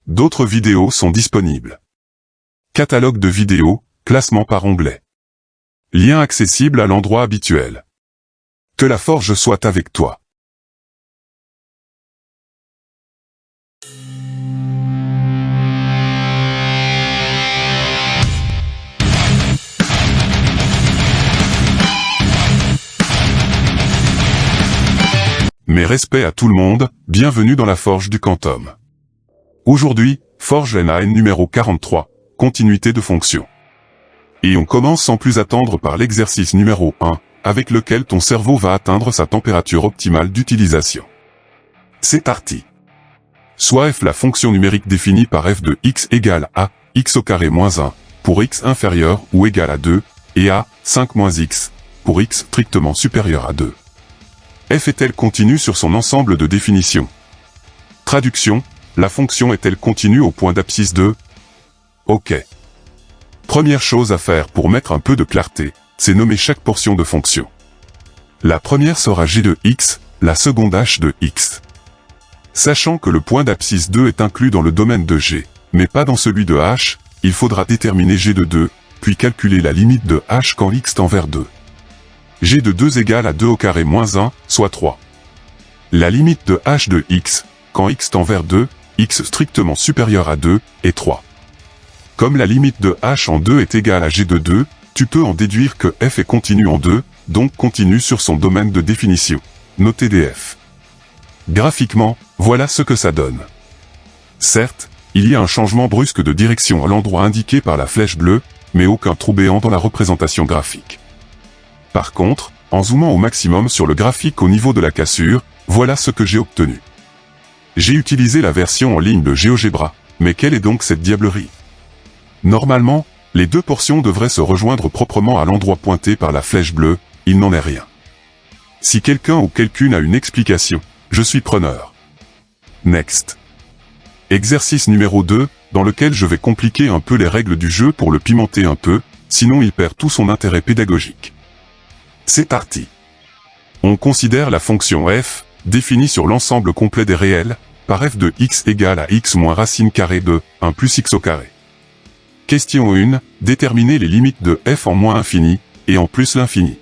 D'autres vidéos sont disponibles. Catalogue de vidéos, classement par onglet. Lien accessible à l'endroit habituel. Que la forge soit avec toi. Mes respects à tout le monde, bienvenue dans la forge du Quantum. Aujourd'hui, forge NaN numéro 43, continuité de fonction. Et on commence sans plus attendre par l'exercice numéro 1, avec lequel ton cerveau va atteindre sa température optimale d'utilisation. C'est parti. Soit f la fonction numérique définie par f de x égale à x au carré moins 1, pour x inférieur ou égal à 2, et à 5 moins x, pour x strictement supérieur à 2. F est-elle continue sur son ensemble de définitions? Traduction, la fonction est-elle continue au point d'abscisse 2? Ok. Première chose à faire pour mettre un peu de clarté, c'est nommer chaque portion de fonction. La première sera g de x, la seconde h de x. Sachant que le point d'abscisse 2 est inclus dans le domaine de g, mais pas dans celui de h, il faudra déterminer g de 2, puis calculer la limite de h quand x tend vers 2. g de 2 égale à 2 au carré moins 1, soit 3. La limite de h de x, quand x tend vers 2, x strictement supérieur à 2, est 3. Comme la limite de h en 2 est égale à g de 2, tu peux en déduire que f est continue en 2, donc continue sur son domaine de définition. Notez df. Graphiquement, voilà ce que ça donne. Certes, il y a un changement brusque de direction à l'endroit indiqué par la flèche bleue, mais aucun trou béant dans la représentation graphique. Par contre, en zoomant au maximum sur le graphique au niveau de la cassure, voilà ce que j'ai obtenu. J'ai utilisé la version en ligne de GeoGebra, mais quelle est donc cette diablerie? Normalement, les deux portions devraient se rejoindre proprement à l'endroit pointé par la flèche bleue, il n'en est rien. Si quelqu'un ou quelqu'une a une explication, je suis preneur. Next. Exercice numéro 2, dans lequel je vais compliquer un peu les règles du jeu pour le pimenter un peu, sinon il perd tout son intérêt pédagogique. C'est parti. On considère la fonction f, définie sur l'ensemble complet des réels, par f de x égale à x moins racine carrée de 1 plus x au carré. Question 1, déterminer les limites de f en moins infini, et en plus l'infini.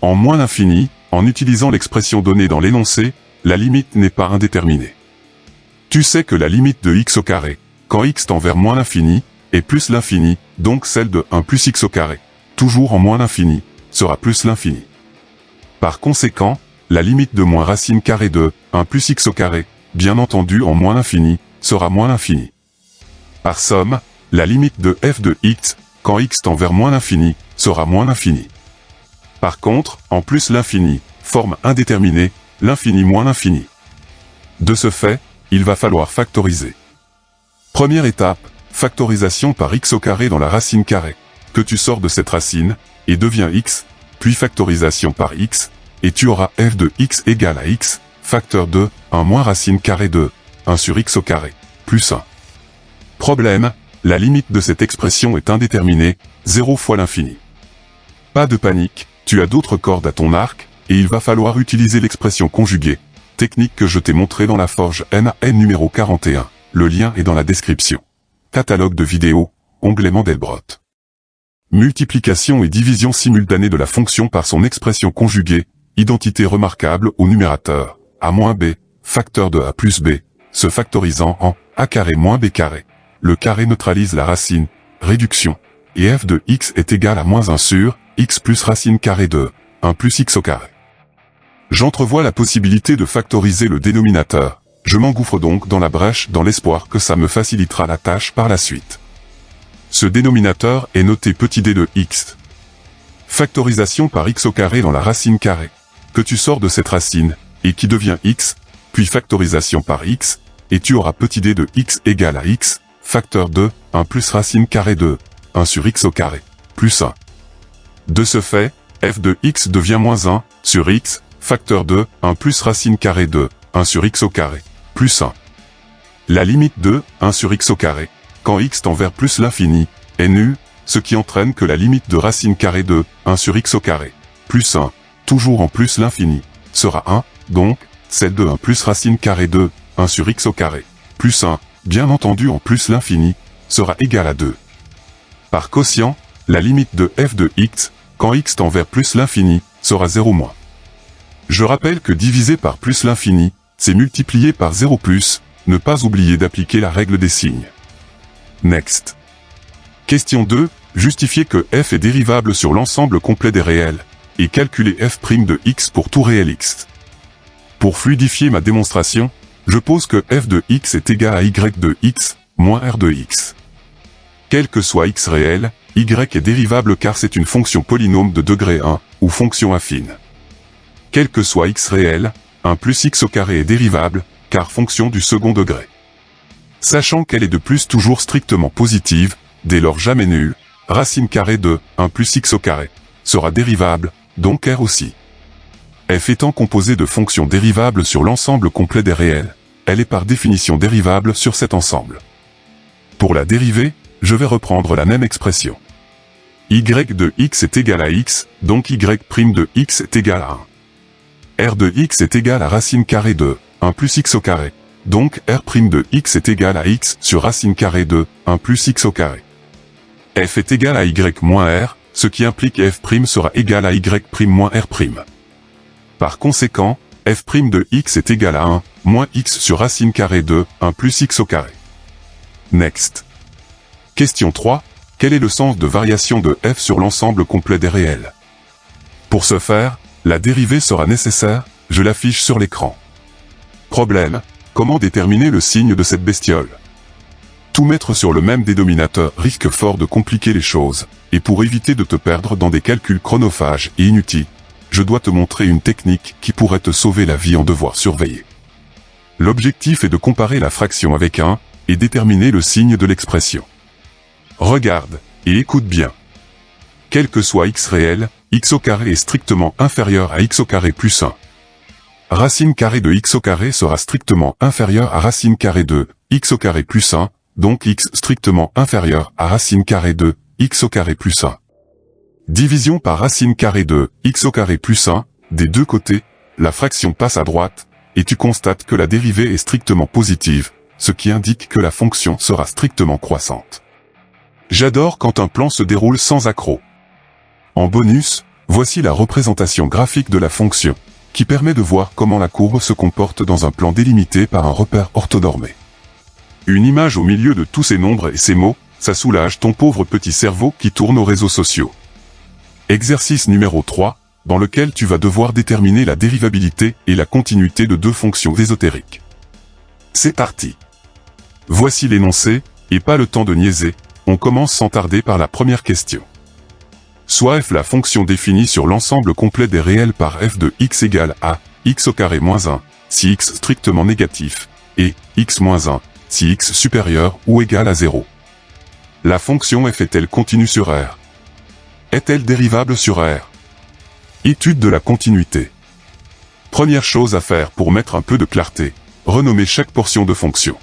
En moins l'infini, en utilisant l'expression donnée dans l'énoncé, la limite n'est pas indéterminée. Tu sais que la limite de x au carré, quand x tend vers moins l'infini, est plus l'infini, donc celle de 1 plus x au carré, toujours en moins l'infini, sera plus l'infini. Par conséquent, la limite de moins racine carrée de 1 plus x au carré, bien entendu en moins l'infini, sera moins l'infini. Par somme, la limite de f de x, quand x tend vers moins l'infini, sera moins l'infini. Par contre, en plus l'infini, forme indéterminée, l'infini moins l'infini. De ce fait, il va falloir factoriser. Première étape, factorisation par x au carré dans la racine carrée, que tu sors de cette racine, et devient x, puis factorisation par x, et tu auras f de x égale à x, facteur de 1 moins racine carrée de 1 sur x au carré, plus 1. Problème, la limite de cette expression est indéterminée, 0 fois l'infini. Pas de panique, tu as d'autres cordes à ton arc, et il va falloir utiliser l'expression conjuguée, technique que je t'ai montrée dans la forge NaN numéro 41, le lien est dans la description. Catalogue de vidéos, onglet Mandelbrot. Multiplication et division simultanée de la fonction par son expression conjuguée, identité remarquable au numérateur, a moins b, facteur de a plus b, se factorisant en a carré moins b carré. Le carré neutralise la racine, réduction, et f de x est égal à moins 1 sur x plus racine carrée de 1 plus x au carré. J'entrevois la possibilité de factoriser le dénominateur, je m'engouffre donc dans la brèche dans l'espoir que ça me facilitera la tâche par la suite. Ce dénominateur est noté petit d de x. Factorisation par x au carré dans la racine carrée, que tu sors de cette racine, et qui devient x, puis factorisation par x, et tu auras petit d de x égale à x, facteur de 1 plus racine carrée de 1 sur x au carré, plus 1. De ce fait, f de x devient moins 1 sur x, facteur de 1 plus racine carrée de 1 sur x au carré, plus 1. La limite de 1 sur x au carré, quand x tend vers plus l'infini, est nulle, ce qui entraîne que la limite de racine carrée de 1 sur x au carré, plus 1, toujours en plus l'infini, sera 1, donc, celle de 1 plus racine carrée de 1 sur x au carré, plus 1, bien entendu en plus l'infini, sera égal à 2. Par quotient, la limite de f de x, quand x tend vers plus l'infini, sera 0 moins. Je rappelle que diviser par plus l'infini, c'est multiplier par 0 plus, ne pas oublier d'appliquer la règle des signes. Next. Question 2, justifier que f est dérivable sur l'ensemble complet des réels, et calculer f' de x pour tout réel x. Pour fluidifier ma démonstration, je pose que f de x est égal à y de x, moins r de x. Quel que soit x réel, y est dérivable car c'est une fonction polynôme de degré 1, ou fonction affine. Quel que soit x réel, 1 plus x au carré est dérivable, car fonction du second degré. Sachant qu'elle est de plus toujours strictement positive, dès lors jamais nulle, racine carrée de 1 plus x au carré sera dérivable, donc r aussi. F étant composée de fonctions dérivables sur l'ensemble complet des réels, elle est par définition dérivable sur cet ensemble. Pour la dériver, je vais reprendre la même expression. Y de x est égal à x, donc y' de x est égal à 1. R de x est égal à racine carrée de 1 plus x au carré, donc r' de x est égal à x sur racine carrée de 1 plus x au carré. F est égal à y moins r, ce qui implique f' sera égal à y' moins r'. Par conséquent, f' de x est égal à 1, moins x sur racine carrée de 1 plus x au carré. Next. Question 3. Quel est le sens de variation de f sur l'ensemble complet des réels? Pour ce faire, la dérivée sera nécessaire, je l'affiche sur l'écran. Problème, comment déterminer le signe de cette bestiole? Tout mettre sur le même dénominateur risque fort de compliquer les choses, et pour éviter de te perdre dans des calculs chronophages et inutiles, je dois te montrer une technique qui pourrait te sauver la vie en devoir surveiller. L'objectif est de comparer la fraction avec 1, et déterminer le signe de l'expression. Regarde, et écoute bien. Quel que soit x réel, x au carré est strictement inférieur à x au carré plus 1. Racine carrée de x au carré sera strictement inférieur à racine carrée de x au carré plus 1, donc x strictement inférieur à racine carrée de x au carré plus 1. Division par racine carrée de x au carré plus 1, des deux côtés, la fraction passe à droite, et tu constates que la dérivée est strictement positive, ce qui indique que la fonction sera strictement croissante. J'adore quand un plan se déroule sans accroc. En bonus, voici la représentation graphique de la fonction, qui permet de voir comment la courbe se comporte dans un plan délimité par un repère orthonormé. Une image au milieu de tous ces nombres et ces mots, ça soulage ton pauvre petit cerveau qui tourne aux réseaux sociaux. Exercice numéro 3, dans lequel tu vas devoir déterminer la dérivabilité et la continuité de deux fonctions ésotériques. C'est parti. Voici l'énoncé, et pas le temps de niaiser, on commence sans tarder par la première question. Soit f la fonction définie sur l'ensemble complet des réels par f de x égale à x au carré moins 1, si x strictement négatif, et x moins 1, si x supérieur ou égal à 0. La fonction f est-elle continue sur R? Est-elle dérivable sur R? Étude de la continuité. Première chose à faire pour mettre un peu de clarté, renommer chaque portion de fonction.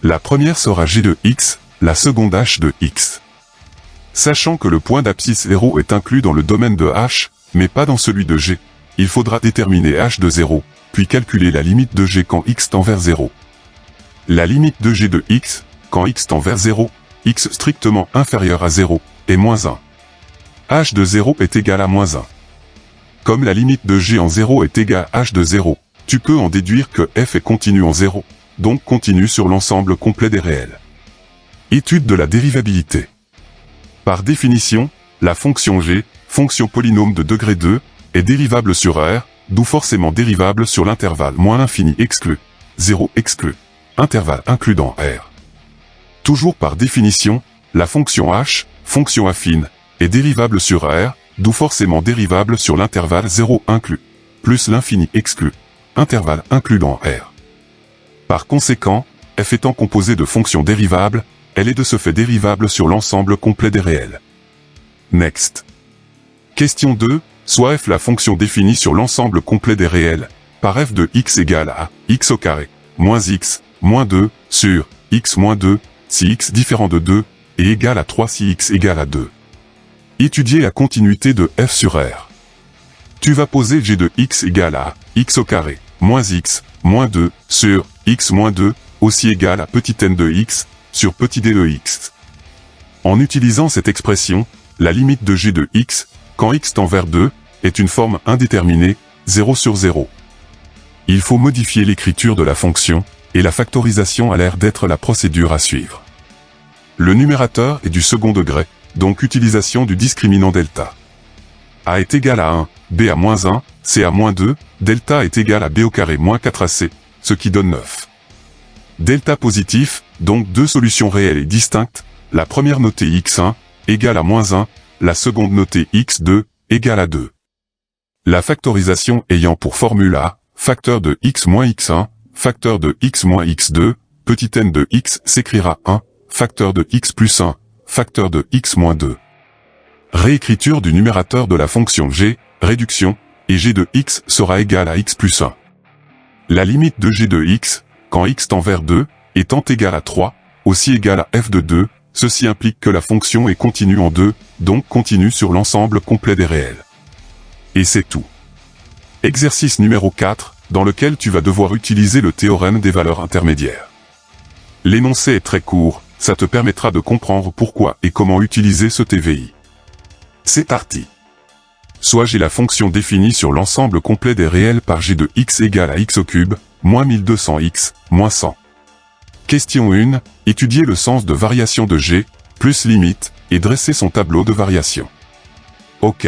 La première sera g de x, la seconde h de x. Sachant que le point d'abscisse 0 est inclus dans le domaine de h, mais pas dans celui de g, il faudra déterminer h de 0, puis calculer la limite de g quand x tend vers 0. La limite de g de x, quand x tend vers 0, x strictement inférieur à 0, est moins 1. h de 0 est égal à moins 1. Comme la limite de g en 0 est égale à h de 0, tu peux en déduire que f est continu en 0, donc continu sur l'ensemble complet des réels. Étude de la dérivabilité. Par définition, la fonction g, fonction polynôme de degré 2, est dérivable sur R, d'où forcément dérivable sur l'intervalle moins l'infini exclu, 0 exclu, intervalle inclus dans R. Toujours par définition, la fonction h, fonction affine, est dérivable sur R, d'où forcément dérivable sur l'intervalle 0 inclus, plus l'infini exclu, intervalle inclus dans R. Par conséquent, f étant composée de fonctions dérivables, elle est de ce fait dérivable sur l'ensemble complet des réels. Next. Question 2, soit f la fonction définie sur l'ensemble complet des réels, par f de x égale à x au carré, moins x, moins 2, sur x moins 2, si x différent de 2, et égal à 3 si x égale à 2. Étudier la continuité de f sur R. Tu vas poser g de x égale à x au carré, moins x, moins 2, sur x moins 2, aussi égale à petit n de x sur petit d de x. En utilisant cette expression, la limite de g de x, quand x tend vers 2, est une forme indéterminée, 0 sur 0. Il faut modifier l'écriture de la fonction, et la factorisation a l'air d'être la procédure à suivre. Le numérateur est du second degré, donc utilisation du discriminant delta. A est égal à 1, b à moins 1, c à moins 2, delta est égal à b au carré moins 4ac, ce qui donne 9. Delta positif, donc deux solutions réelles et distinctes, la première notée x1, égale à moins 1, la seconde notée x2, égale à 2. La factorisation ayant pour formule a, facteur de x moins x1, facteur de x moins x2, petit n de x s'écrira 1, facteur de x plus 1, facteur de x moins 2. Réécriture du numérateur de la fonction g, réduction, et g de x sera égal à x plus 1. La limite de g de x, quand x tend vers 2, étant égale à 3, aussi égale à f de 2, ceci implique que la fonction est continue en 2, donc continue sur l'ensemble complet des réels. Et c'est tout. Exercice numéro 4, dans lequel tu vas devoir utiliser le théorème des valeurs intermédiaires. L'énoncé est très court, ça te permettra de comprendre pourquoi et comment utiliser ce TVI. C'est parti. Soit j'ai la fonction définie sur l'ensemble complet des réels par g de x égale à x au cube, moins 1200x, moins 100. Question 1, étudier le sens de variation de g, plus limite, et dresser son tableau de variation. Ok.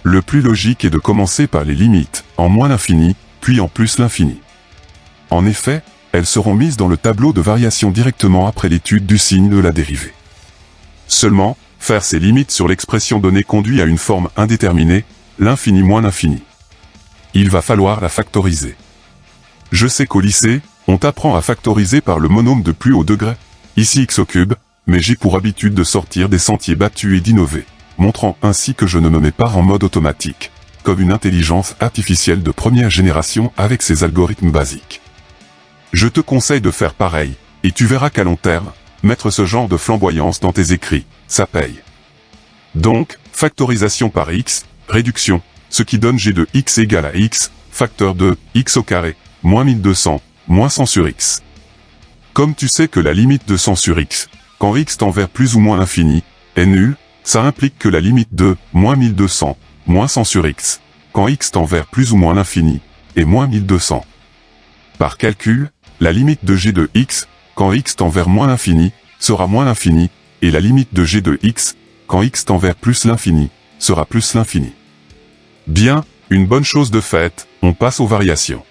Le plus logique est de commencer par les limites, en moins l'infini, puis en plus l'infini. En effet, elles seront mises dans le tableau de variation directement après l'étude du signe de la dérivée. Seulement, faire ces limites sur l'expression donnée conduit à une forme indéterminée, l'infini moins l'infini. Il va falloir la factoriser. Je sais qu'au lycée, on t'apprend à factoriser par le monôme de plus haut degré, ici x au cube, mais j'ai pour habitude de sortir des sentiers battus et d'innover, montrant ainsi que je ne me mets pas en mode automatique, comme une intelligence artificielle de première génération avec ses algorithmes basiques. Je te conseille de faire pareil, et tu verras qu'à long terme, mettre ce genre de flamboyance dans tes écrits, ça paye. Donc, factorisation par x, réduction, ce qui donne g de x égale à x, facteur de x au carré, moins 1200, moins 100 sur x. Comme tu sais que la limite de 100 sur x, quand x tend vers plus ou moins l'infini, est nulle, ça implique que la limite de moins 1200, moins 100 sur x, quand x tend vers plus ou moins l'infini, est moins 1200. Par calcul, la limite de g de x, quand x tend vers moins l'infini, sera moins l'infini, et la limite de g de x, quand x tend vers plus l'infini, sera plus l'infini. Bien, une bonne chose de faite, on passe aux variations.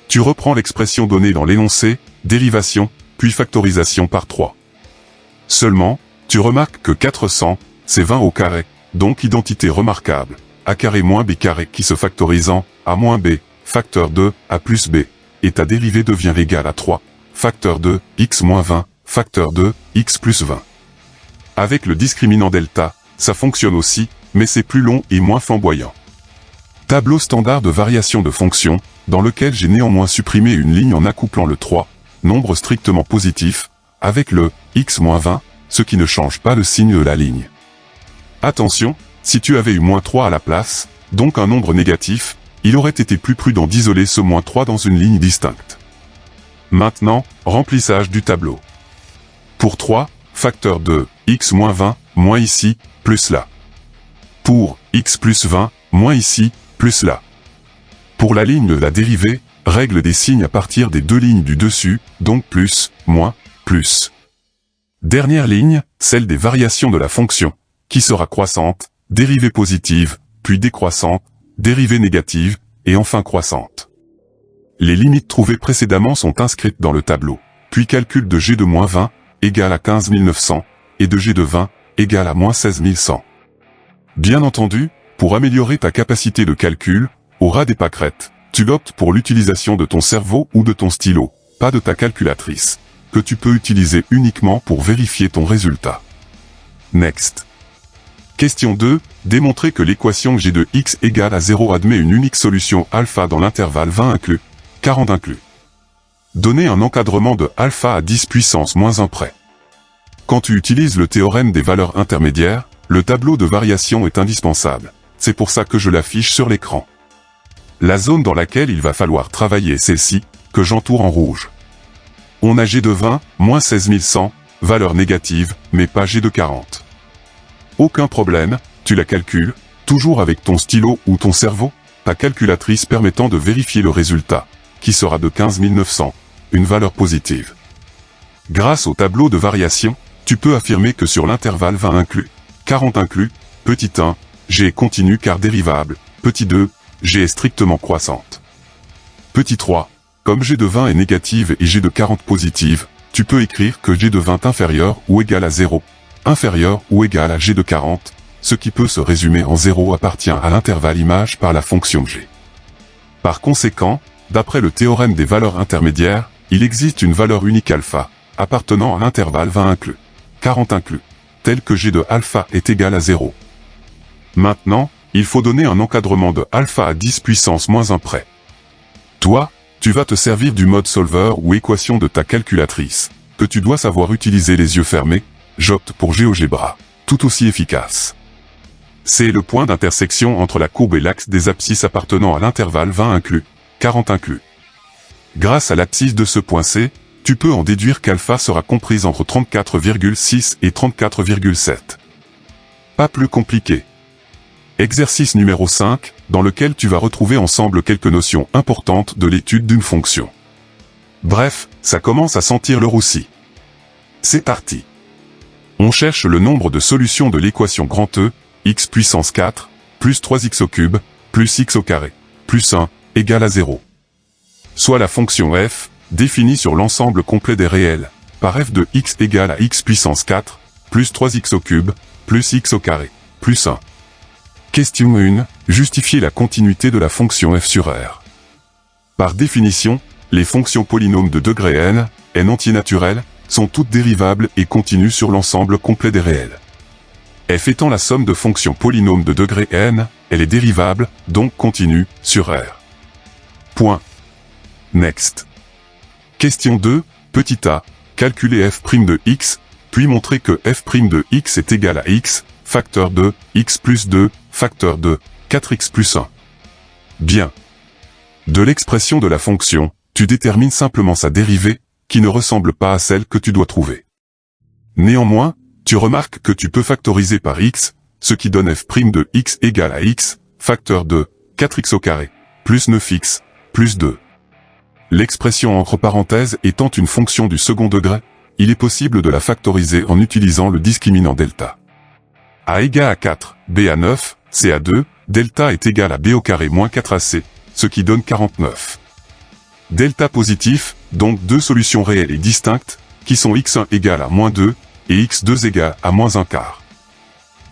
Tu reprends l'expression donnée dans l'énoncé, dérivation, puis factorisation par 3. Seulement, tu remarques que 400, c'est 20 au carré, donc identité remarquable, a carré moins b carré qui se factorise en a moins b, facteur de a plus b, et ta dérivée devient égale à 3, facteur de x moins 20, facteur de x plus 20. Avec le discriminant delta, ça fonctionne aussi, mais c'est plus long et moins flamboyant. Tableau standard de variation de fonction, dans lequel j'ai néanmoins supprimé une ligne en accouplant le 3, nombre strictement positif, avec le x moins 20, ce qui ne change pas le signe de la ligne. Attention, si tu avais eu moins 3 à la place, donc un nombre négatif, il aurait été plus prudent d'isoler ce moins 3 dans une ligne distincte. Maintenant, remplissage du tableau. Pour 3, facteur de x moins 20, moins ici, plus là. Pour x plus 20, moins ici, plus là. Pour la ligne de la dérivée, règle des signes à partir des deux lignes du dessus, donc plus, moins, plus. Dernière ligne, celle des variations de la fonction, qui sera croissante, dérivée positive, puis décroissante, dérivée négative, et enfin croissante. Les limites trouvées précédemment sont inscrites dans le tableau, puis calcul de g de moins 20, égale à 15 900, et de g de 20, égale à moins 16 100. Bien entendu, pour améliorer ta capacité de calcul, au ras des pâquerettes, tu optes pour l'utilisation de ton cerveau ou de ton stylo, pas de ta calculatrice, que tu peux utiliser uniquement pour vérifier ton résultat. Next. Question 2, démontrer que l'équation g de x égale à 0 admet une unique solution alpha dans l'intervalle 20 inclus, 40 inclus. Donner un encadrement de alpha à 10 puissance moins 1 près. Quand tu utilises le théorème des valeurs intermédiaires, le tableau de variation est indispensable, c'est pour ça que je l'affiche sur l'écran. La zone dans laquelle il va falloir travailler est celle-ci, que j'entoure en rouge. On a G de 20, moins 16100, valeur négative, mais pas G de 40. Aucun problème, tu la calcules, toujours avec ton stylo ou ton cerveau, ta calculatrice permettant de vérifier le résultat, qui sera de 15 900, une valeur positive. Grâce au tableau de variation, tu peux affirmer que sur l'intervalle 20 inclus, 40 inclus, petit 1, G est continu car dérivable, petit 2, G est strictement croissante. Petit 3, comme G de 20 est négative et G de 40 positive, tu peux écrire que G de 20 inférieur ou égal à 0, inférieur ou égal à G de 40, ce qui peut se résumer en 0 appartient à l'intervalle image par la fonction G. Par conséquent, d'après le théorème des valeurs intermédiaires, il existe une valeur unique alpha, appartenant à l'intervalle 20 inclus, 40 inclus, tel que G de alpha est égal à 0. Maintenant, il faut donner un encadrement de alpha à 10 puissance moins 1 près. Toi, tu vas te servir du mode solver ou équation de ta calculatrice, que tu dois savoir utiliser les yeux fermés, j'opte pour GeoGebra, tout aussi efficace. C'est le point d'intersection entre la courbe et l'axe des abscisses appartenant à l'intervalle 20 inclus, 40 inclus. Grâce à l'abscisse de ce point C, tu peux en déduire qu'alpha sera comprise entre 34,6 et 34,7. Pas plus compliqué. Exercice numéro 5, dans lequel tu vas retrouver ensemble quelques notions importantes de l'étude d'une fonction. Bref, ça commence à sentir le roussi. C'est parti. On cherche le nombre de solutions de l'équation grand E, x puissance 4, plus 3x au cube, plus x au carré, plus 1, égale à 0. Soit la fonction f, définie sur l'ensemble complet des réels, par f de x égale à x puissance 4, plus 3x au cube, plus x au carré, plus 1. Question 1. Justifier la continuité de la fonction f sur R. Par définition, les fonctions polynômes de degré n entier naturel, sont toutes dérivables et continues sur l'ensemble complet des réels. F étant la somme de fonctions polynômes de degré n, elle est dérivable, donc continue, sur R. Point. Next. Question 2. Petit a. Calculer f' de x, puis montrer que f' de x est égal à x, facteur de x plus 2, facteur de 4x plus 1. Bien. De l'expression de la fonction, tu détermines simplement sa dérivée, qui ne ressemble pas à celle que tu dois trouver. Néanmoins, tu remarques que tu peux factoriser par x, ce qui donne f' de x égale à x, facteur de 4x au carré, plus 9x, plus 2. L'expression entre parenthèses étant une fonction du second degré, il est possible de la factoriser en utilisant le discriminant delta. A égale à 4, b à 9, c à 2, delta est égal à b au carré moins 4ac, ce qui donne 49. Delta positif, donc deux solutions réelles et distinctes, qui sont x1 égale à moins 2, et x2 égale à moins 1 quart.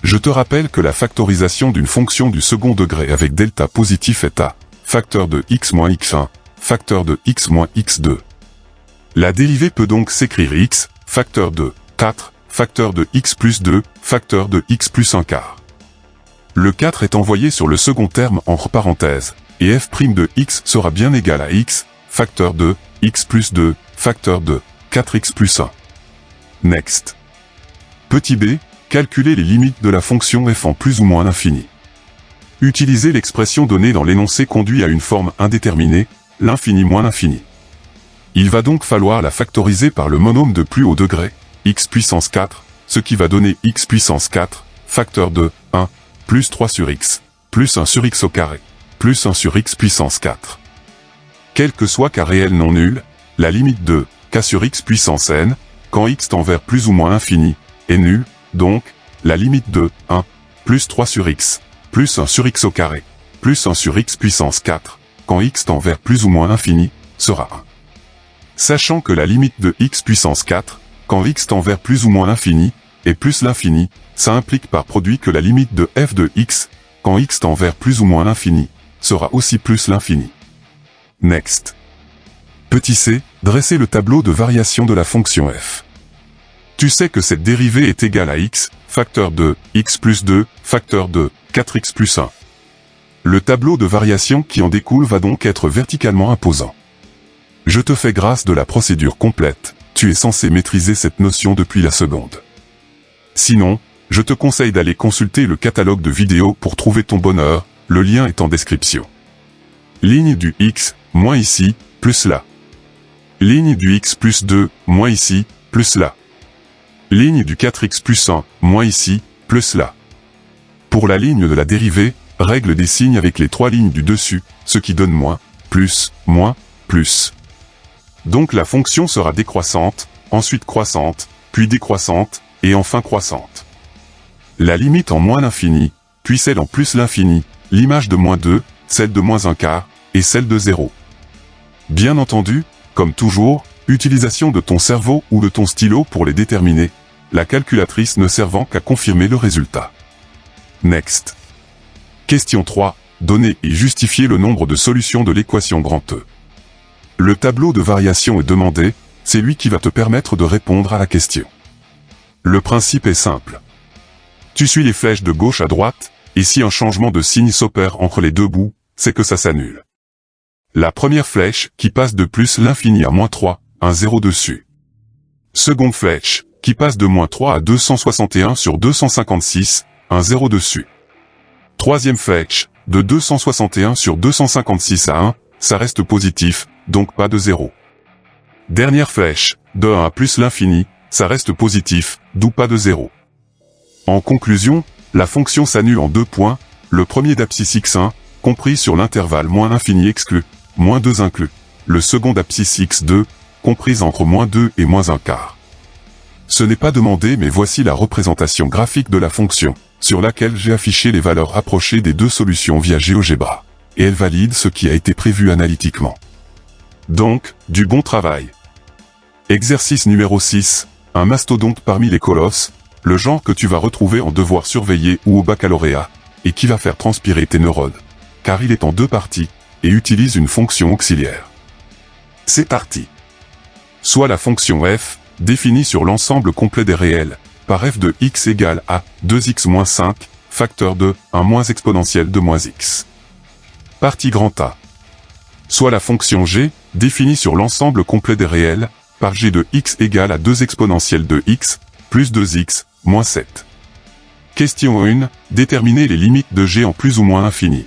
Je te rappelle que la factorisation d'une fonction du second degré avec delta positif est a, facteur de x moins x1, facteur de x moins x2. La dérivée peut donc s'écrire x, facteur de 4, facteur de x plus 2, facteur de x plus 1 quart. Le 4 est envoyé sur le second terme entre parenthèses, et f' de x sera bien égal à x, facteur de x plus 2, facteur de 4x plus 1. Next. Petit b, calculer les limites de la fonction f en plus ou moins l'infini. Utiliser l'expression donnée dans l'énoncé conduit à une forme indéterminée, l'infini moins l'infini. Il va donc falloir la factoriser par le monôme de plus haut degré, x puissance 4, ce qui va donner x puissance 4, facteur de 1, plus 3 sur x, plus 1 sur x au carré, plus 1 sur x puissance 4. Quel que soit k réel non nul, la limite de k sur x puissance n, quand x tend vers plus ou moins infini, est nulle, donc, la limite de 1, plus 3 sur x, plus 1 sur x au carré, plus 1 sur x puissance 4, quand x tend vers plus ou moins infini, sera 1. Sachant que la limite de x puissance 4, quand x tend vers plus ou moins l'infini, est plus l'infini, ça implique par produit que la limite de f de x, quand x tend vers plus ou moins l'infini, sera aussi plus l'infini. Next. Petit c, dresser le tableau de variation de la fonction f. Tu sais que cette dérivée est égale à x, facteur de x plus 2, facteur de 4x plus 1. Le tableau de variation qui en découle va donc être verticalement imposant. Je te fais grâce de la procédure complète, tu es censé maîtriser cette notion depuis la seconde. Sinon, je te conseille d'aller consulter le catalogue de vidéos pour trouver ton bonheur, le lien est en description. Ligne du x, moins ici, plus là. Ligne du x plus 2, moins ici, plus là. Ligne du 4x plus 1, moins ici, plus là. Pour la ligne de la dérivée, règle des signes avec les trois lignes du dessus, ce qui donne moins, plus, plus. Donc la fonction sera décroissante, ensuite croissante, puis décroissante, et enfin croissante. La limite en moins l'infini, puis celle en plus l'infini, l'image de moins 2, celle de moins un quart, et celle de 0. Bien entendu, comme toujours, utilisation de ton cerveau ou de ton stylo pour les déterminer, la calculatrice ne servant qu'à confirmer le résultat. Next. Question 3. Donner et justifier le nombre de solutions de l'équation grand E. Le tableau de variation est demandé, c'est lui qui va te permettre de répondre à la question. Le principe est simple. Tu suis les flèches de gauche à droite, et si un changement de signe s'opère entre les deux bouts, c'est que ça s'annule. La première flèche, qui passe de plus l'infini à moins 3, un 0 dessus. Seconde flèche, qui passe de moins 3 à 261 sur 256, un 0 dessus. Troisième flèche, de 261 sur 256 à 1, ça reste positif, donc pas de 0. Dernière flèche, de 1 à plus l'infini, ça reste positif, d'où pas de 0. En conclusion, la fonction s'annule en 2 points, le premier d'abscisse x1, compris sur l'intervalle moins l'infini exclu, moins 2 inclus. Le second d'abscisse x2, comprise entre moins 2 et moins un quart. Ce n'est pas demandé mais voici la représentation graphique de la fonction, sur laquelle j'ai affiché les valeurs rapprochées des deux solutions via GeoGebra. Et elle valide ce qui a été prévu analytiquement. Donc, du bon travail. Exercice numéro 6, un mastodonte parmi les colosses, le genre que tu vas retrouver en devoir surveiller ou au baccalauréat, et qui va faire transpirer tes neurones, car il est en 2 parties, et utilise une fonction auxiliaire. C'est parti. Soit la fonction f, définie sur l'ensemble complet des réels, par f de x égale à 2x moins 5, facteur de 1 moins exponentielle de moins x. Partie grand A. Soit la fonction g, définie sur l'ensemble complet des réels, par g de x égale à 2 exponentielle de x, plus 2x, moins 7. Question 1, déterminer les limites de g en plus ou moins infini.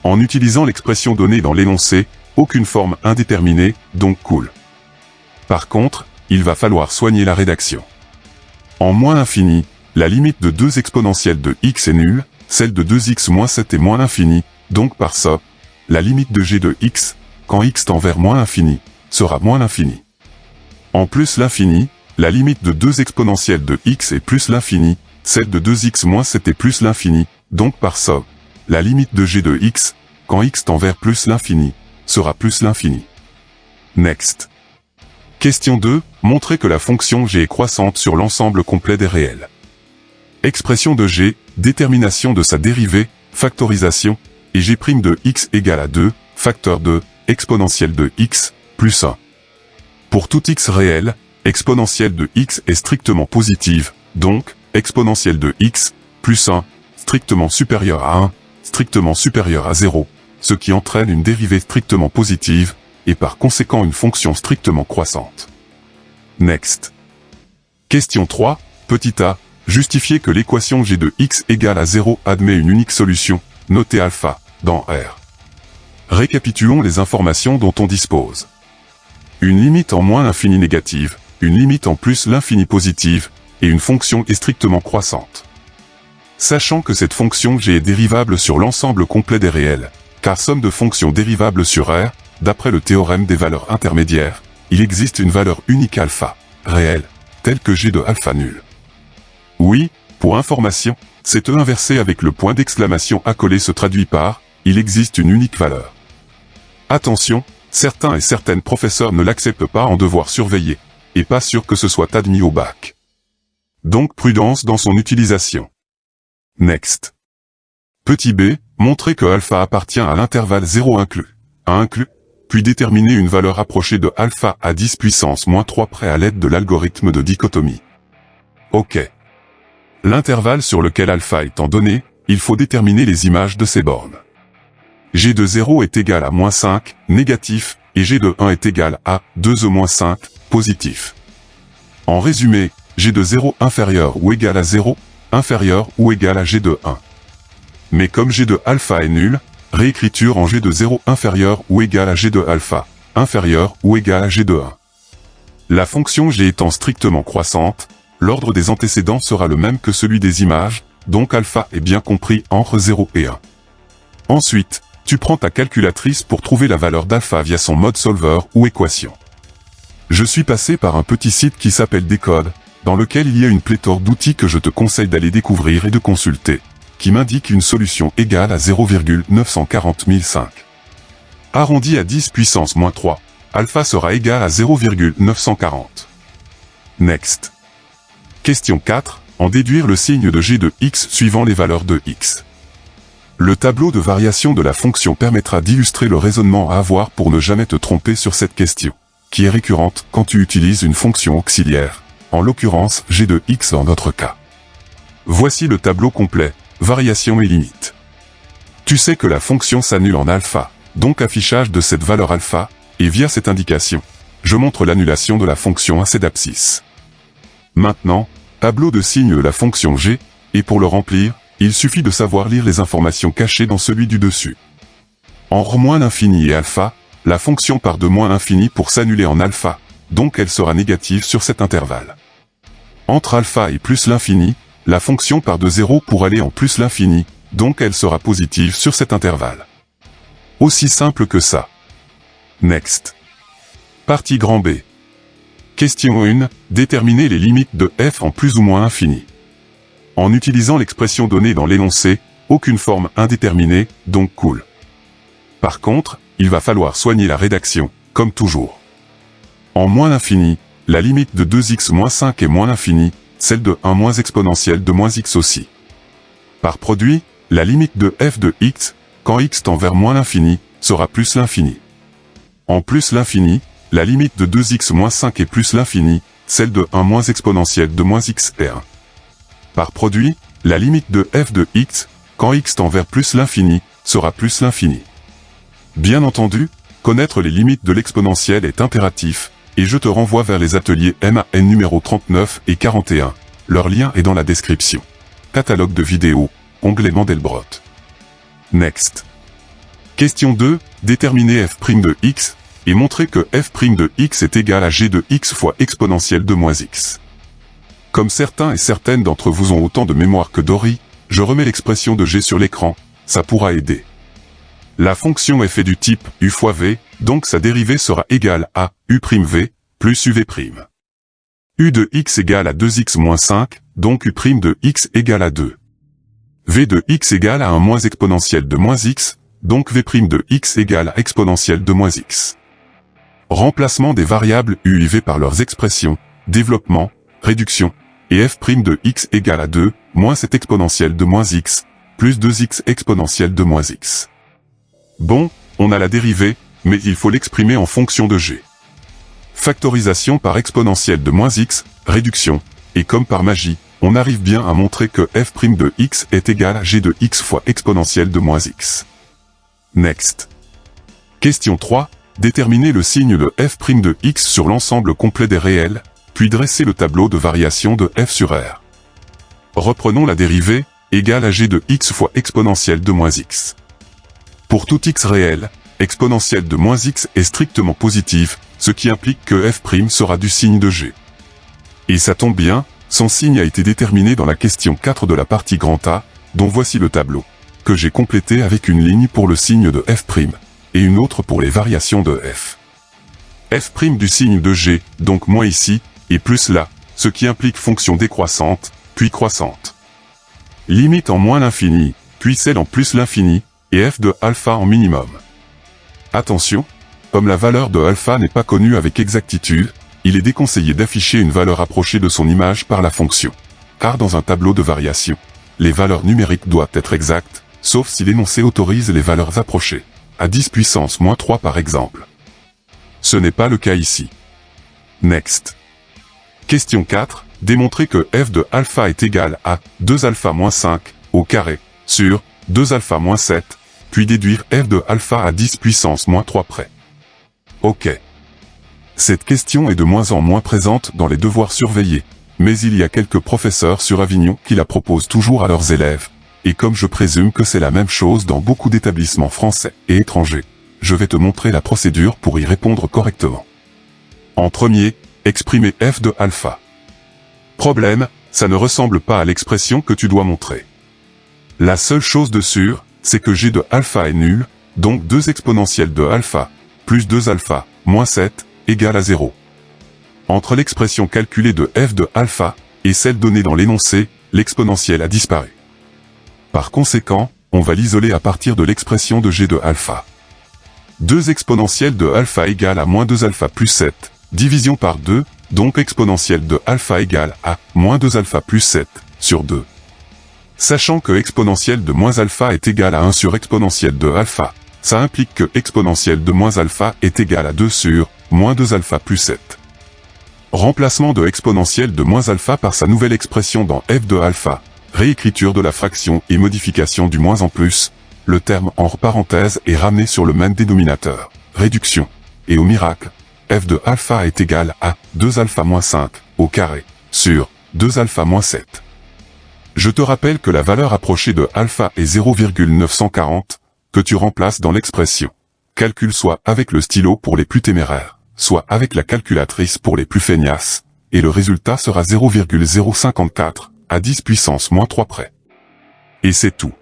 En utilisant l'expression donnée dans l'énoncé, aucune forme indéterminée, donc cool. Par contre, il va falloir soigner la rédaction. En moins infini, la limite de 2 exponentielles de x est nulle, celle de 2x moins 7 est moins l'infini, donc par ça, la limite de g de x, quand x tend vers moins l'infini, sera moins l'infini. En plus l'infini, la limite de 2 exponentielles de x est plus l'infini, celle de 2x moins 7 est plus l'infini, donc par ça, la limite de g de x, quand x tend vers plus l'infini, sera plus l'infini. Next. Question 2, montrer que la fonction g est croissante sur l'ensemble complet des réels. Expression de g, détermination de sa dérivée, factorisation, et g' de x égale à 2, facteur de, exponentielle de x, plus 1. Pour tout x réel, exponentielle de x est strictement positive, donc, exponentielle de x, plus 1, strictement supérieur à 1, strictement supérieur à 0, ce qui entraîne une dérivée strictement positive, et par conséquent une fonction strictement croissante. Next. Question 3, petit a, justifier que l'équation g de x égale à 0 admet une unique solution, notée alpha, dans R. Récapitulons les informations dont on dispose. Une limite en moins l'infini négative, une limite en plus l'infini positive, et une fonction est strictement croissante. Sachant que cette fonction g est dérivable sur l'ensemble complet des réels, car somme de fonctions dérivables sur R, d'après le théorème des valeurs intermédiaires, il existe une valeur unique alpha, réelle, telle que g de alpha nul. Oui, pour information, cette E inversée avec le point d'exclamation accolé se traduit par « il existe une unique valeur ». Attention, certains et certaines professeurs ne l'acceptent pas en devoir surveiller, et pas sûr que ce soit admis au bac. Donc prudence dans son utilisation. Next. Petit b, montrer que alpha appartient à l'intervalle 0 inclus, A inclus, puis déterminer une valeur approchée de alpha à 10 puissance moins 3 près à l'aide de l'algorithme de dichotomie. Ok. L'intervalle sur lequel alpha étant donné, il faut déterminer les images de ces bornes. G de 0 est égal à moins 5, négatif, et G de 1 est égal à 2e-5, positif. En résumé, G de 0 inférieur ou égal à 0, inférieur ou égal à G de 1. Mais comme G de alpha est nul, réécriture en G de 0 inférieur ou égal à G de alpha, inférieur ou égal à g de 1. La fonction g étant strictement croissante, l'ordre des antécédents sera le même que celui des images, donc alpha est bien compris entre 0 et 1. Ensuite, tu prends ta calculatrice pour trouver la valeur d'alpha via son mode solver ou équation. Je suis passé par un petit site qui s'appelle Decode, dans lequel il y a une pléthore d'outils que je te conseille d'aller découvrir et de consulter, qui m'indique une solution égale à 0,940 005. Arrondi à 10 puissance moins 3, alpha sera égal à 0,940. Next. Question 4. En déduire le signe de g de x suivant les valeurs de x. Le tableau de variation de la fonction permettra d'illustrer le raisonnement à avoir pour ne jamais te tromper sur cette question, qui est récurrente quand tu utilises une fonction auxiliaire, en l'occurrence g de x dans notre cas. Voici le tableau complet, variation et limite. Tu sais que la fonction s'annule en alpha, donc affichage de cette valeur alpha, et via cette indication, je montre l'annulation de la fonction à cette abscisse. Maintenant, tableau de signe de la fonction g, et pour le remplir, il suffit de savoir lire les informations cachées dans celui du dessus. Entre moins l'infini et alpha, la fonction part de moins l'infini pour s'annuler en alpha, donc elle sera négative sur cet intervalle. Entre alpha et plus l'infini, la fonction part de 0 pour aller en plus l'infini, donc elle sera positive sur cet intervalle. Aussi simple que ça. Next. Partie grand B. Question 1. Déterminer les limites de f en plus ou moins infini. En utilisant l'expression donnée dans l'énoncé, aucune forme indéterminée, donc cool. Par contre, il va falloir soigner la rédaction, comme toujours. En moins l'infini, la limite de 2x moins 5 est moins l'infini, celle de 1 moins exponentielle de moins x aussi. Par produit, la limite de f de x, quand x tend vers moins l'infini, sera plus l'infini. En plus l'infini, la limite de 2x moins 5 est plus l'infini, celle de 1 moins exponentielle de moins x est 1. Par produit, la limite de f de x, quand x tend vers plus l'infini, sera plus l'infini. Bien entendu, connaître les limites de l'exponentielle est impératif, et je te renvoie vers les ateliers MAN numéro 39 et 41. Leur lien est dans la description. Catalogue de vidéos, onglet Mandelbrot. Next. Question 2. Déterminer f' de x, et montrer que f' de x est égal à g de x fois exponentielle de moins x. Comme certains et certaines d'entre vous ont autant de mémoire que Dory, je remets l'expression de g sur l'écran, ça pourra aider. La fonction f est du type u fois v, donc sa dérivée sera égale à u'v plus uv'. U de x égale à 2x moins 5, donc u' de x égale à 2. V de x égale à 1 moins exponentielle de moins x, donc v' de x égale à exponentielle de moins x. Remplacement des variables u et v par leurs expressions, développement, réduction, et f' de x égale à 2, moins cette exponentielle de moins x, plus 2x exponentielle de moins x. Bon, on a la dérivée, mais il faut l'exprimer en fonction de g. Factorisation par exponentielle de moins x, réduction, et comme par magie, on arrive bien à montrer que f' de x est égal à g de x fois exponentielle de moins x. Next. Question 3. Déterminer le signe de f' de x sur l'ensemble complet des réels, puis dresser le tableau de variation de f sur r. Reprenons la dérivée, égale à g de x fois exponentielle de moins x. Pour tout x réel, exponentielle de moins x est strictement positive, ce qui implique que f' sera du signe de g. Et ça tombe bien, son signe a été déterminé dans la question 4 de la partie grand A, dont voici le tableau, que j'ai complété avec une ligne pour le signe de f', et une autre pour les variations de f. F' du signe de g, donc moins ici, et plus là, ce qui implique fonction décroissante, puis croissante. Limite en moins l'infini, puis celle en plus l'infini, et f de alpha en minimum. Attention, comme la valeur de alpha n'est pas connue avec exactitude, il est déconseillé d'afficher une valeur approchée de son image par la fonction. Car dans un tableau de variation, les valeurs numériques doivent être exactes, sauf si l'énoncé autorise les valeurs approchées, à 10 puissance moins 3 par exemple. Ce n'est pas le cas ici. Next. Question 4. Démontrer que f de alpha est égal à 2 alpha moins 5 au carré sur 2 alpha moins 7, puis déduire f de alpha à 10 puissance moins 3 près. Ok. Cette question est de moins en moins présente dans les devoirs surveillés, mais il y a quelques professeurs sur Avignon qui la proposent toujours à leurs élèves, et comme je présume que c'est la même chose dans beaucoup d'établissements français et étrangers, je vais te montrer la procédure pour y répondre correctement. En premier, exprimer f de alpha. Problème, ça ne ressemble pas à l'expression que tu dois montrer. La seule chose de sûre, c'est que g de alpha est nul, donc 2 exponentielles de alpha, plus 2 alpha, moins 7, égale à 0. Entre l'expression calculée de f de alpha, et celle donnée dans l'énoncé, l'exponentielle a disparu. Par conséquent, on va l'isoler à partir de l'expression de g de alpha. 2 exponentielles de alpha égale à moins 2 alpha plus 7, division par 2, donc exponentielle de alpha égale à moins 2 alpha plus 7, sur 2. Sachant que exponentielle de moins alpha est égale à 1 sur exponentielle de alpha, ça implique que exponentielle de moins alpha est égale à 2 sur moins 2 alpha plus 7. Remplacement de exponentielle de moins alpha par sa nouvelle expression dans f de alpha, réécriture de la fraction et modification du moins en plus, le terme entre parenthèses est ramené sur le même dénominateur, réduction, et au miracle, f de alpha est égal à 2 alpha moins 5, au carré, sur 2 alpha moins 7. Je te rappelle que la valeur approchée de alpha est 0,940, que tu remplaces dans l'expression. Calcule soit avec le stylo pour les plus téméraires, soit avec la calculatrice pour les plus feignasses, et le résultat sera 0,054, à 10 puissance moins 3 près. Et c'est tout.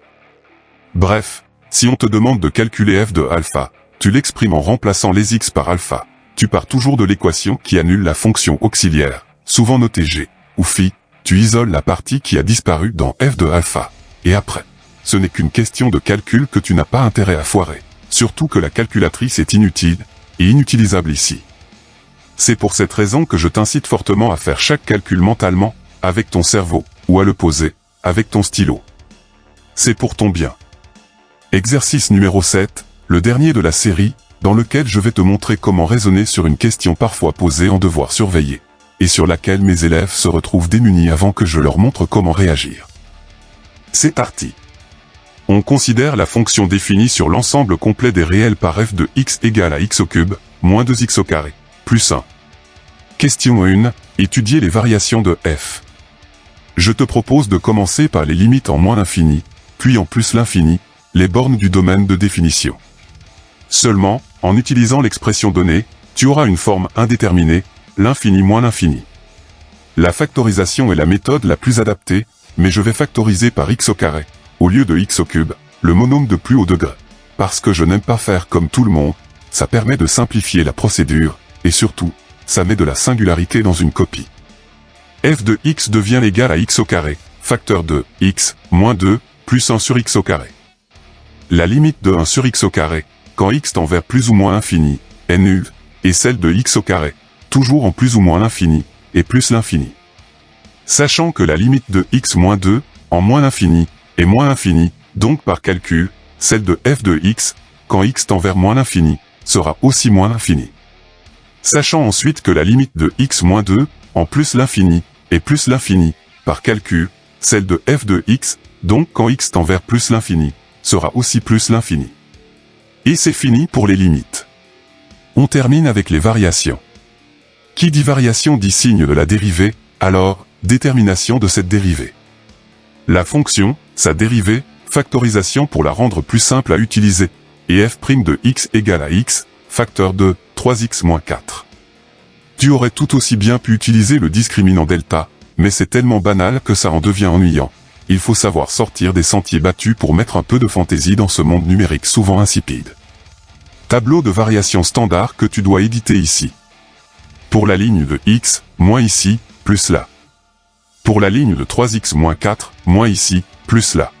Bref, si on te demande de calculer f de alpha, tu l'exprimes en remplaçant les x par alpha. Tu pars toujours de l'équation qui annule la fonction auxiliaire, souvent notée g, ou phi, tu isoles la partie qui a disparu dans f de alpha. Et après, ce n'est qu'une question de calcul que tu n'as pas intérêt à foirer, surtout que la calculatrice est inutile, et inutilisable ici. C'est pour cette raison que je t'incite fortement à faire chaque calcul mentalement, avec ton cerveau, ou à le poser, avec ton stylo. C'est pour ton bien. Exercice numéro 7, le dernier de la série, dans lequel je vais te montrer comment raisonner sur une question parfois posée en devoir surveiller, et sur laquelle mes élèves se retrouvent démunis avant que je leur montre comment réagir. C'est parti. On considère la fonction définie sur l'ensemble complet des réels par f de x égale à x au cube, moins 2x au carré, plus 1. Question 1, étudier les variations de f. Je te propose de commencer par les limites en moins l'infini, puis en plus l'infini, les bornes du domaine de définition. Seulement, en utilisant l'expression donnée, tu auras une forme indéterminée, l'infini moins l'infini. La factorisation est la méthode la plus adaptée, mais je vais factoriser par x au carré, au lieu de x au cube, le monôme de plus haut degré. Parce que je n'aime pas faire comme tout le monde, ça permet de simplifier la procédure, et surtout, ça met de la singularité dans une copie. f de x devient égal à x au carré, facteur de x, moins 2, plus 1 sur x au carré. La limite de 1 sur x au carré, quand x tend vers plus ou moins l'infini, est nulle, et celle de x au carré, toujours en plus ou moins l'infini, et plus l'infini. Sachant que la limite de x moins 2, en moins l'infini, est moins l'infini, donc par calcul, celle de f de x, quand x tend vers moins l'infini, sera aussi moins l'infini. Sachant ensuite que la limite de x moins 2, en plus l'infini, est plus l'infini, par calcul, celle de f de x, donc quand x tend vers plus l'infini, sera aussi plus l'infini. Et c'est fini pour les limites. On termine avec les variations. Qui dit variation dit signe de la dérivée, alors, détermination de cette dérivée. La fonction, sa dérivée, factorisation pour la rendre plus simple à utiliser, et f' de x égale à x, facteur de 3x moins 4. Tu aurais tout aussi bien pu utiliser le discriminant delta, mais c'est tellement banal que ça en devient ennuyant. Il faut savoir sortir des sentiers battus pour mettre un peu de fantaisie dans ce monde numérique souvent insipide. Tableau de variation standard que tu dois éditer ici. Pour la ligne de x, moins ici, plus là. Pour la ligne de 3x moins 4, moins ici, plus là.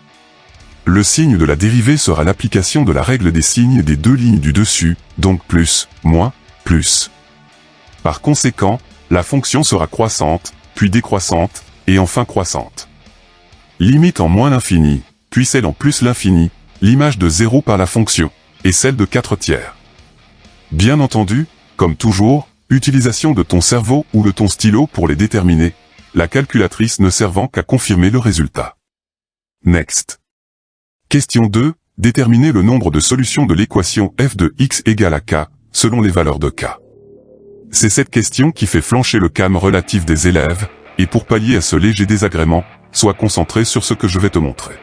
Le signe de la dérivée sera l'application de la règle des signes des deux lignes du dessus, donc plus, moins, plus. Par conséquent, la fonction sera croissante, puis décroissante, et enfin croissante. Limite en moins l'infini, puis celle en plus l'infini, l'image de 0 par la fonction, et celle de 4/3. Bien entendu, comme toujours, utilisation de ton cerveau ou de ton stylo pour les déterminer, la calculatrice ne servant qu'à confirmer le résultat. Next. Question 2, déterminer le nombre de solutions de l'équation f de x égale à k, selon les valeurs de k. C'est cette question qui fait flancher le calme relatif des élèves, et pour pallier à ce léger désagrément, sois concentré sur ce que je vais te montrer.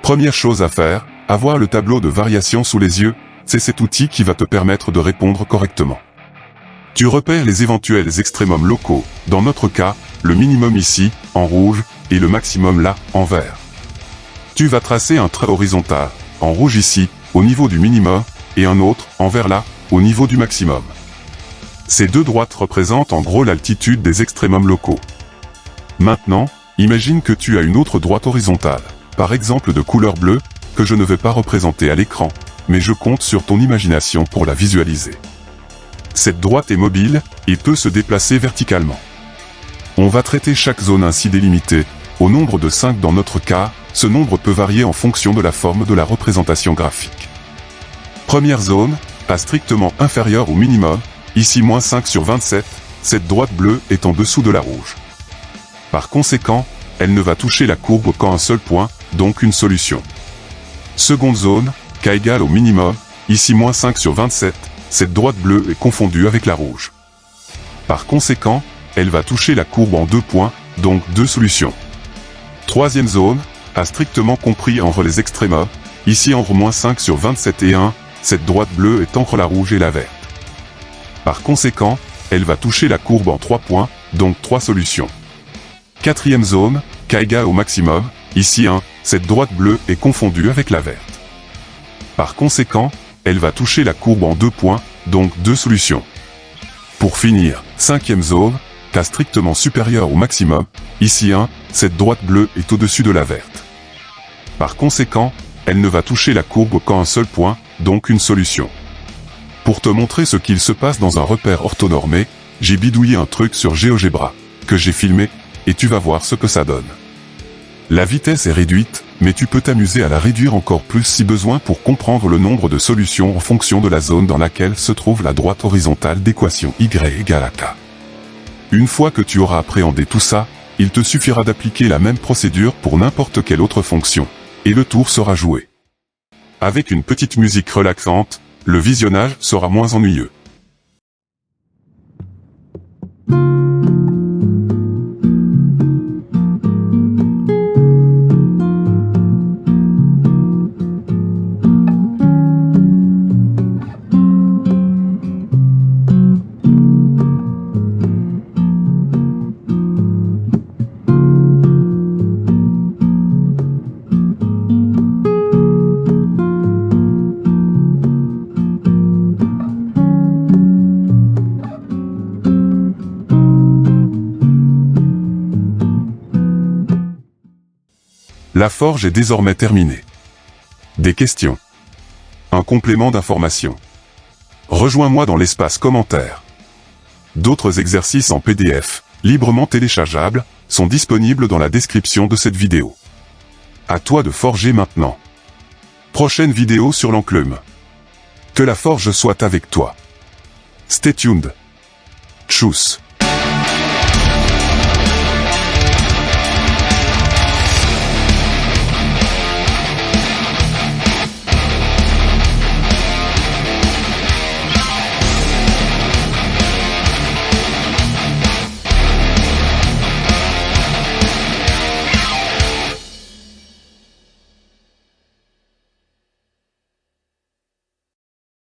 Première chose à faire, avoir le tableau de variation sous les yeux, c'est cet outil qui va te permettre de répondre correctement. Tu repères les éventuels extrémums locaux, dans notre cas, le minimum ici, en rouge, et le maximum là, en vert. Tu vas tracer un trait horizontal, en rouge ici, au niveau du minimum, et un autre, en vert là, au niveau du maximum. Ces deux droites représentent en gros l'altitude des extrémums locaux. Maintenant, imagine que tu as une autre droite horizontale, par exemple de couleur bleue, que je ne vais pas représenter à l'écran, mais je compte sur ton imagination pour la visualiser. Cette droite est mobile, et peut se déplacer verticalement. On va traiter chaque zone ainsi délimitée, au nombre de 5 dans notre cas, ce nombre peut varier en fonction de la forme de la représentation graphique. Première zone, pas strictement inférieure au minimum, ici -5 sur 27, cette droite bleue est en dessous de la rouge. Par conséquent, elle ne va toucher la courbe qu'en un seul point, donc une solution. Seconde zone, k égale au minimum, ici -5 sur 27, cette droite bleue est confondue avec la rouge. Par conséquent, elle va toucher la courbe en 2 points, donc 2 solutions. Troisième zone, a strictement compris entre les extrémums, ici entre -5 sur 27 et 1, cette droite bleue est entre la rouge et la verte. Par conséquent, elle va toucher la courbe en 3 points, donc 3 solutions. Quatrième zone, k égale au maximum, ici 1, cette droite bleue est confondue avec la verte. Par conséquent, elle va toucher la courbe en 2 points, donc 2 solutions. Pour finir, cinquième zone, k strictement supérieur au maximum, ici 1, cette droite bleue est au-dessus de la verte. Par conséquent, elle ne va toucher la courbe qu'en un seul point, donc une solution. Pour te montrer ce qu'il se passe dans un repère orthonormé, j'ai bidouillé un truc sur GeoGebra, que j'ai filmé, et tu vas voir ce que ça donne. La vitesse est réduite, mais tu peux t'amuser à la réduire encore plus si besoin pour comprendre le nombre de solutions en fonction de la zone dans laquelle se trouve la droite horizontale d'équation y égale à k. Une fois que tu auras appréhendé tout ça, il te suffira d'appliquer la même procédure pour n'importe quelle autre fonction, et le tour sera joué. Avec une petite musique relaxante, le visionnage sera moins ennuyeux. La forge est désormais terminée. Des questions. Un complément d'information. Rejoins-moi dans l'espace commentaire. D'autres exercices en PDF, librement téléchargeables, sont disponibles dans la description de cette vidéo. À toi de forger maintenant. Prochaine vidéo sur l'enclume. Que la forge soit avec toi. Stay tuned. Tchuss.